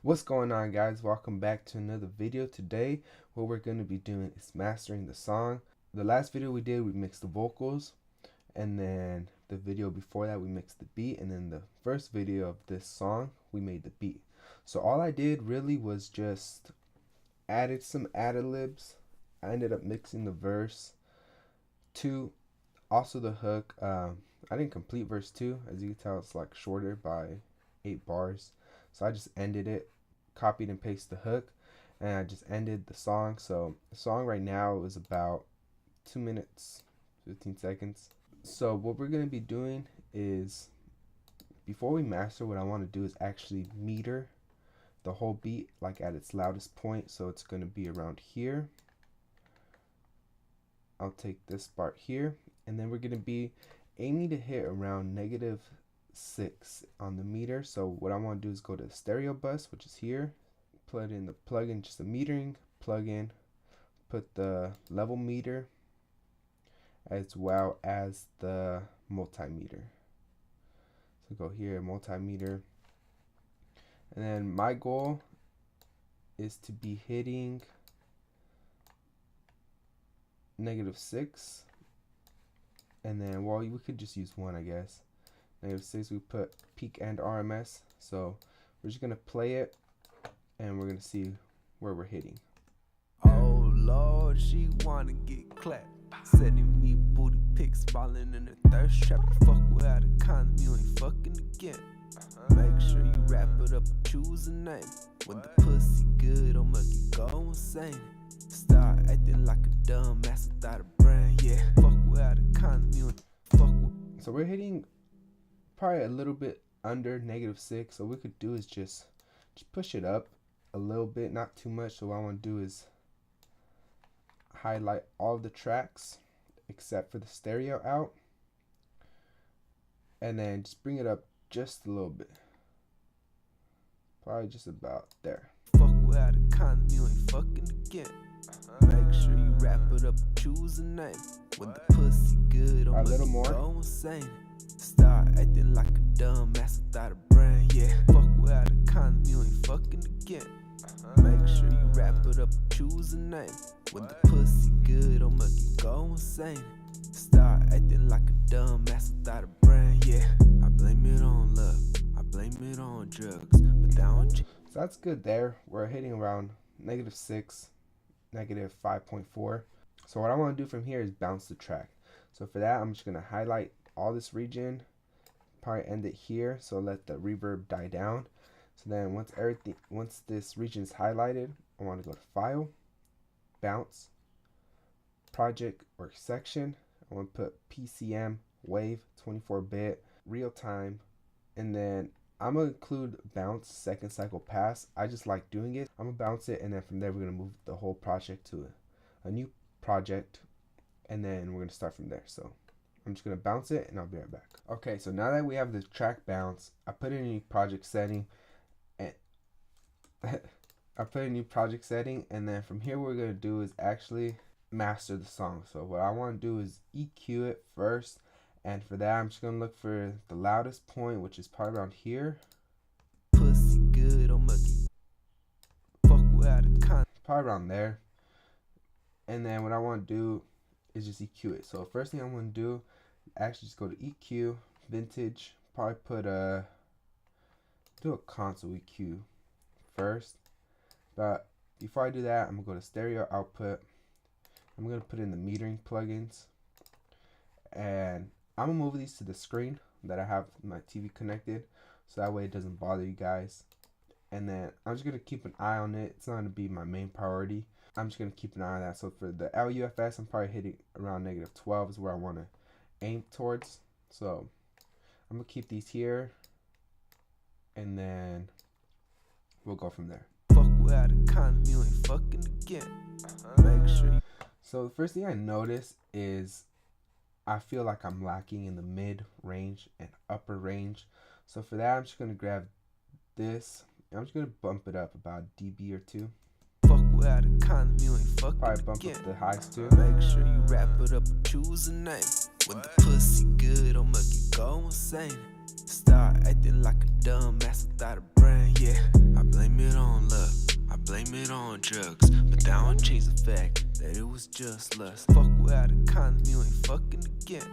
What's going on, guys? Welcome back to another video. Today what we're going to be doing is mastering the song. The last video we did, we mixed the vocals, and then the video before that we mixed the beat, and then the first video of this song we made the beat. So all I did really was just added some ad-libs. I ended up mixing the verse 2, also the hook. I didn't complete verse 2. As you can tell, it's like shorter by 8 bars. So I just ended it, copied and pasted the hook, and I just ended the song. So the song right now is about 2 minutes 15 seconds. So what we're going to be doing is, before we master, what I want to do is actually meter the whole beat like at its loudest point. So it's going to be around here. I'll take this part here, and then we're going to be aiming to hit around -6 on the meter. So what I want to do is go to the stereo bus, which is here, plug in just the metering plugin, put the level meter as well as the multimeter. So go here, multimeter, and then my goal is to be hitting -6, and then, well, we could just use 1, I guess. -6, we put peak and RMS. So we're just gonna play it and we're gonna see where we're hitting. Oh Lord, she wanna get clapped, sending me booty pics, falling in the thirst trap. Fuck without a condom, you ain't fucking again. Make sure you wrap it up and choose a name. When the pussy good, I'll make you go insane. Start acting like a dumb ass without a brain. Yeah, fuck without a condom, you ain't fuck with. So we're hitting probably a little bit under -6. So what we could do is just push it up a little bit, not too much. So what I want to do is highlight all the tracks except for the stereo out, and then just bring it up just a little bit, probably just about there. Fuck without a condom, you ain't fucking again. Make sure you wrap it up and choose a name. When the pussy good, I'll little more. Go insane. Start acting like a dumb ass without a brain. Yeah, fuck without a condom, you ain't fucking again. Make sure you wrap it up and choose a name. When the pussy good, I'll make you go insane. Start acting like a dumb ass without a brain. Yeah, I blame it on love, I blame it on drugs, but down. So that's good there. We're hitting around -6, -5.4. So what I want to do from here is bounce the track. So for that, I'm just going to highlight all this region, probably end it here, so let the reverb die down. So then once this region is highlighted, I want to go to File, Bounce, Project or Section. I want to put PCM, Wave, 24-bit, Real Time, and then I'm going to include Bounce, Second Cycle Pass. I just like doing it. I'm going to bounce it, and then from there we're going to move the whole project to a new project, and then we're going to start from there. So I'm just going to bounce it, and I'll be right back. Okay, so now that we have the track bounce, I put in a new project setting, and and then from here what we're going to do is actually master the song. So what I want to do is EQ it first, and for that I'm just going to look for the loudest point, which is probably around here. Pussy good, I'll make you fuck without a condom. Probably around there. And then what I want to do is just EQ it. So first thing I want to do, actually just go to EQ, vintage, probably put do a console EQ first. But before I do that, I'm going to go to stereo output. I'm going to put in the metering plugins, and I'm going to move these to the screen that I have my TV connected, so that way it doesn't bother you guys. And then I'm just going to keep an eye on it. It's not going to be my main priority. I'm just going to keep an eye on that. So for the LUFS, I'm probably hitting around -12 is where I want to aim towards. So I'm going to keep these here, and then we'll go from there. Fuck without a condom, you ain't fucking again. Make sure. So the first thing I notice is I feel like I'm lacking in the mid range and upper range. So for that, I'm just going to grab this, and I'm just going to bump it up about a dB or 2. Fuck without a condom, you ain't fucking Probably bump again. up the highs too. Make sure you wrap it up and choose a name. When the pussy good, I'll make you go insane. Start acting like a dumb ass without a brain. Yeah, I blame it on drugs, but that don't change the fact that it was just lust. Fuck without a condom, you ain't fucking again.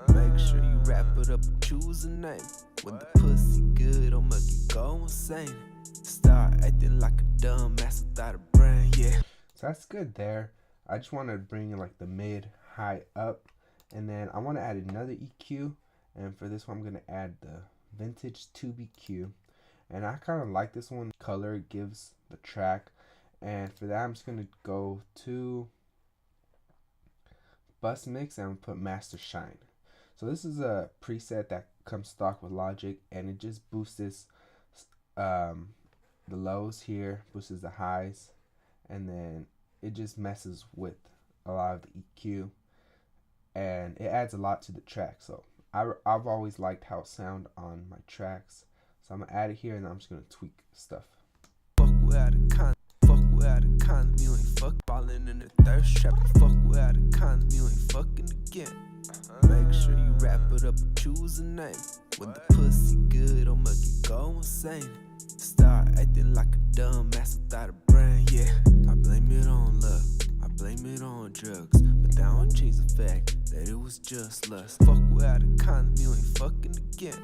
Make sure you wrap it up and choose a name. When the pussy good, don't make you go insane. Start acting like a dumb ass without a brain, yeah. So that's good there. I just want to bring like the mid high up, and then I want to add another EQ, and for this one I'm going to add the vintage 2BQ, and I kind of like this one. Color gives the track, and for that I'm just going to go to bus mix and put master shine. So this is a preset that comes stock with Logic, and it just boosts this, the lows here, boosts the highs, and then it just messes with a lot of the EQ, and it adds a lot to the track. So I've always liked how it sound on my tracks, so I'm gonna add it here, and I'm just gonna tweak stuff. Fuck without a condom, you ain't fuck ballin' in the thirst trap. Fuck without a condom, you ain't fucking again. Make sure you wrap it up and choose a name. When the pussy good, don't make you go insane. Start acting like a dumb ass without a brain, yeah. I blame it on love, I blame it on drugs, but that don't change the fact that it was just lust. Fuck without a condom, you ain't fucking again.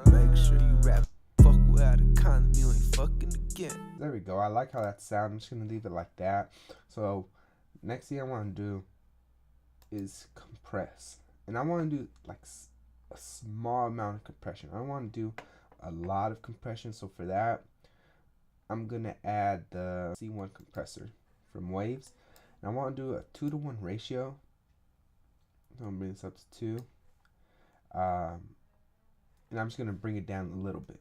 Make sure you rap. Fuck without a condom, you ain't fucking again. There we go. I like how that sounds. I'm just gonna leave it like that. So next thing I want to do is compress, and I want to do like a small amount of compression. I want to do a lot of compression, so for that I'm gonna add the C1 compressor from Waves, and I want to do a 2-to-1 ratio. I'm gonna bring this up to 2, and I'm just gonna bring it down a little bit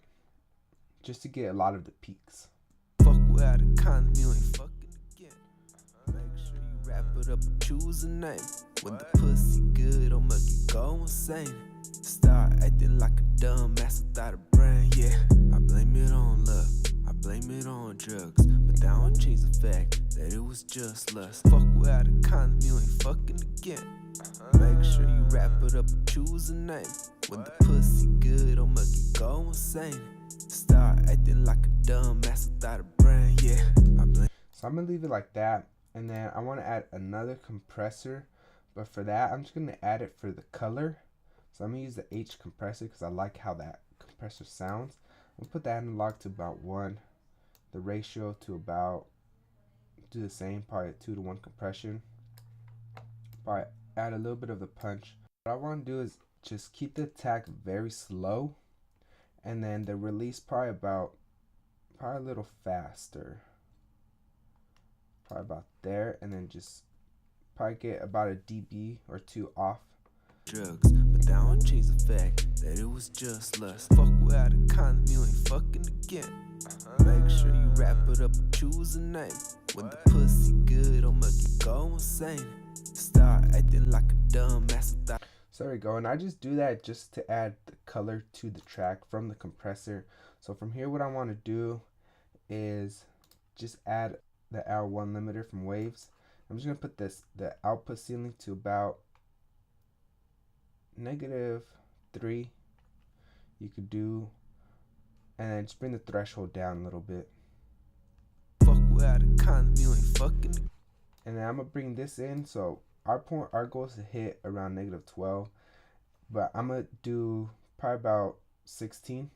just to get a lot of the peaks. Fuck without a condom, you ain't fucking again. Make sure you wrap it up and choose a name. When the pussy good, don't make you go insane. Start acting like a dumb ass without a brain, yeah. I blame it on love, I blame it on drugs, but that don't change the fact that it was just lust. Fuck without a condom, you ain't fucking again. Make sure you wrap it up and choose a name. When the pussy good, don't make you go insane. Start acting like a dumb ass without a brain, yeah. So I'm gonna leave it like that, and then I want to add another compressor, but for that I'm just gonna add it for the color. So I'm gonna use the H compressor because I like how that compressor sounds. I'm gonna put the analog to about 1, the ratio to about, do the same, probably a 2-to-1 compression. Probably add a little bit of the punch. What I want to do is just keep the attack very slow, and then the release probably a little faster, probably about there, and then just probably get about a dB or 2 off. Drugs, but that don't change the fact that it was just lust. Fuck without a condom, you ain't fucking again. Make sure you wrap it up and choose a name. When the pussy good, don't make you go insane. Start acting like a dumb ass without. So there we go, and I just do that just to add the color to the track from the compressor. So from here what I want to do is just add the L1 limiter from Waves. I'm just going to put the output ceiling to about -3. You could do, and then just bring the threshold down a little bit. Fuck without a condom, you ain't fucking. And then I'm gonna bring this in. So our goal is to hit around -12, but I'm gonna do probably about 16.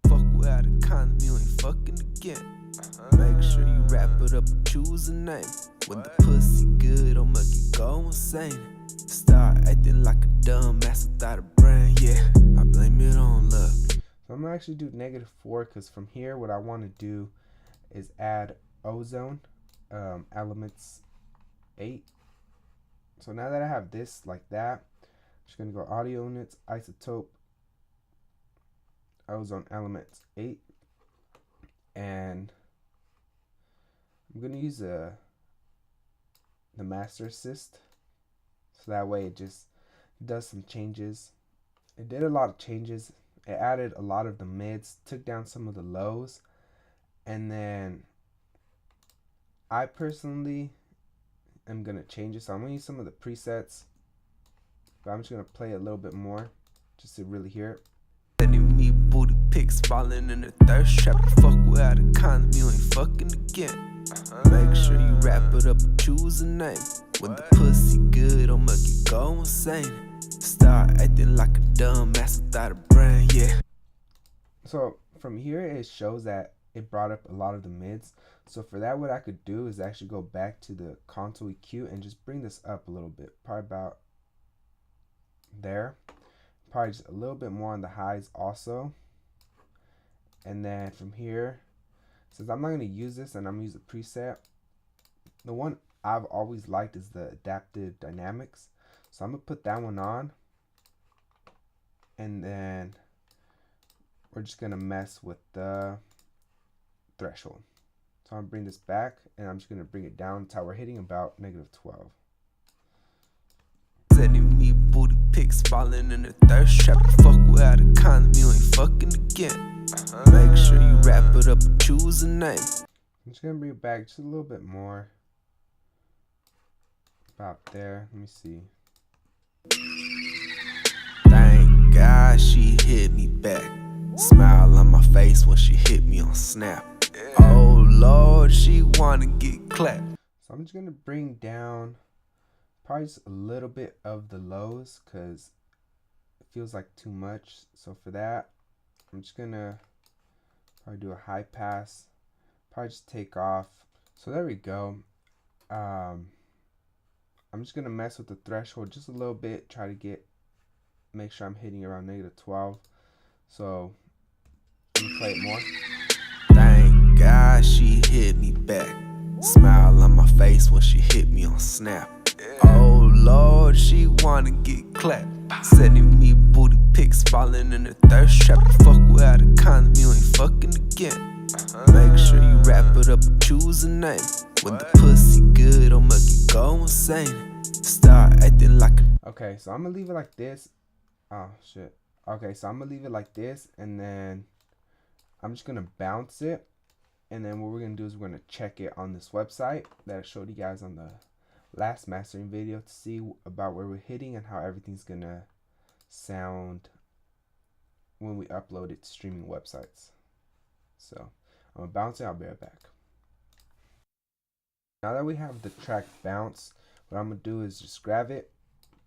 Fuck without a condom, you ain't fucking again. Make sure you wrap it up and choose a name. When the pussy good, don't make you go insane. Start acting like a dumb ass without a brain, yeah. I blame it on love. So I'm gonna actually do -4, because from here what I want to do is add ozone elements 8. So now that I have this like that, I'm just gonna go audio units, isotope, ozone elements 8, and I'm gonna use the master assist, so that way it just does some changes. It did a lot of changes. It added a lot of the mids, took down some of the lows, and then I personally am gonna change it. So I'm gonna use some of the presets, but I'm just gonna play a little bit more just to really hear it. Sending me booty pics, falling in the thirst trap. Fuck without a condom, you ain't fucking again. Make sure you wrap it up and choose a name. When the pussy good, I'll make you go insane. Start acting like a dumb ass without a brain, yeah. So from here it shows that it brought up a lot of the mids. So for that, what I could do is actually go back to the console EQ and just bring this up a little bit, probably about there, probably just a little bit more on the highs also. And then from here, since I'm not going to use this and I'm going to use a preset, the one I've always liked is the adaptive dynamics. So I'm going to put that one on, and then we're just going to mess with the threshold. So I'm going to bring this back, and I'm just going to bring it down until we're hitting about -12. Sending me booty pics, falling in the thirst trap. Fuck without a condom, you ain't fucking again. Make sure you wrap it up and choose a name. I'm just going to bring it back just a little bit more. About there. Let me see. Thank God she hit me back. Smile on my face when she hit me on Snap. Oh Lord, she wanna get clapped. So I'm just going to bring down probably just a little bit of the lows because it feels like too much. So for that, I'm just going to probably do a high pass. Probably just take off. So there we go. I'm just going to mess with the threshold just a little bit. Try to make sure I'm hitting around -12. So let me play it more. Thank God she hit me back. Smile on my face when she hit me on Snap. Oh Lord, she wanna get clapped. Sending me booty pics, falling in the thirst trap. Fuck without a condom, you ain't fucking again. Make sure you wrap it up and choose a name. When the pussy good, I'll make you go insane. Start acting like a... Okay, so I'm gonna leave it like this. Oh shit. Okay, so I'm gonna leave it like this, and then I'm just gonna bounce it, and then what we're gonna do is we're gonna check it on this website that I showed you guys on the last mastering video to see about where we're hitting and how everything's gonna sound when we upload it to streaming websites. So I'm gonna bounce it. I'll be right back. Now that we have the track bounce, what I'm gonna do is just grab it,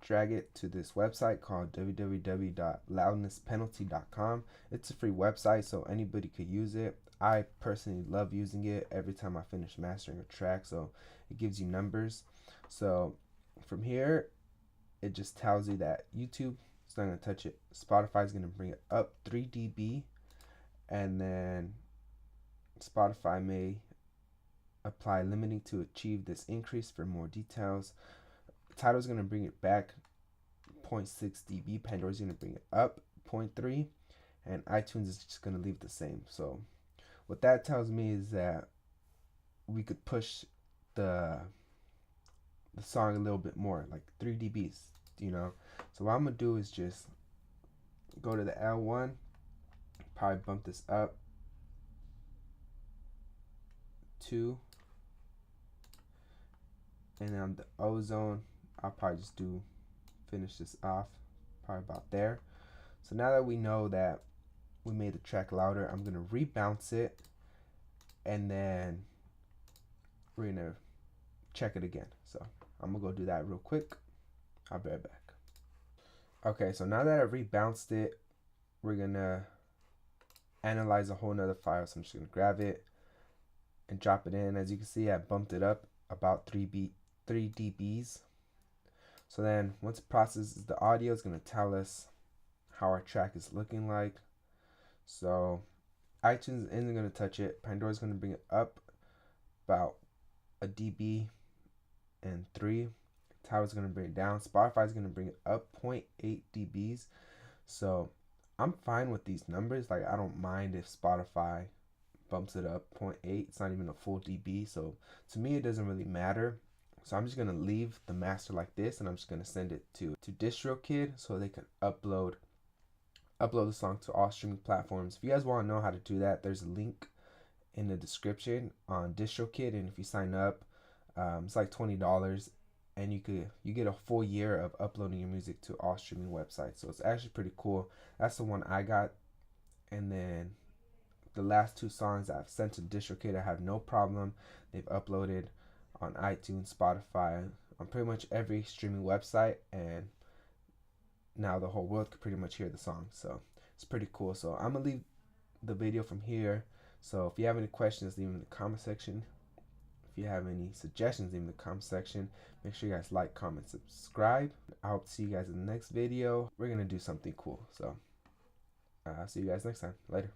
drag it to this website called www.loudnesspenalty.com. It's a free website, so anybody could use it. I personally love using it every time I finish mastering a track, so it gives you numbers. So from here, it just tells you that YouTube is not going to touch it. Spotify is going to bring it up 3 dB, and then Spotify may apply limiting to achieve this increase. For more details, Tidal is going to bring it back 0.6 dB. Pandora is going to bring it up 0.3, and iTunes is just going to leave the same. So what that tells me is that we could push the song a little bit more, like 3 dBs, you know. So what I'm gonna do is just go to the L1, probably bump this up 2, and then on the ozone, I'll probably just finish this off probably about there. So now that we know that we made the track louder, I'm gonna rebounce it, and then we're gonna check it again. So I'm gonna go do that real quick. I'll be right back. Okay, so now that I rebounced it, we're gonna analyze a whole nother file. So I'm just gonna grab it and drop it in. As you can see, I bumped it up about 3 dBs. So then once it processes the audio, it's gonna tell us how our track is looking like. So iTunes isn't gonna touch it. Pandora's gonna bring it up about a dB and 3. Tidal's gonna bring it down. Spotify's gonna bring it up 0.8 dBs. So I'm fine with these numbers. Like, I don't mind if Spotify bumps it up 0.8. It's not even a full dB. So to me, it doesn't really matter. So I'm just gonna leave the master like this, and I'm just gonna send it to DistroKid so they can upload the song to all streaming platforms. If you guys want to know how to do that, there's a link in the description on DistroKid, and if you sign up, it's like $20, and you get a full year of uploading your music to all streaming websites. So it's actually pretty cool. That's the one I got, and then the last 2 songs I've sent to DistroKid. I have no problem. They've uploaded on iTunes, Spotify, on pretty much every streaming website, and now the whole world could pretty much hear the song. So it's pretty cool. So I'm gonna leave the video from here. So if you have any questions, leave them in the comment section. If you have any suggestions, leave them in the comment section. Make sure you guys like, comment, subscribe. I hope to see you guys in the next video. We're gonna do something cool. So I'll see you guys next time. Later.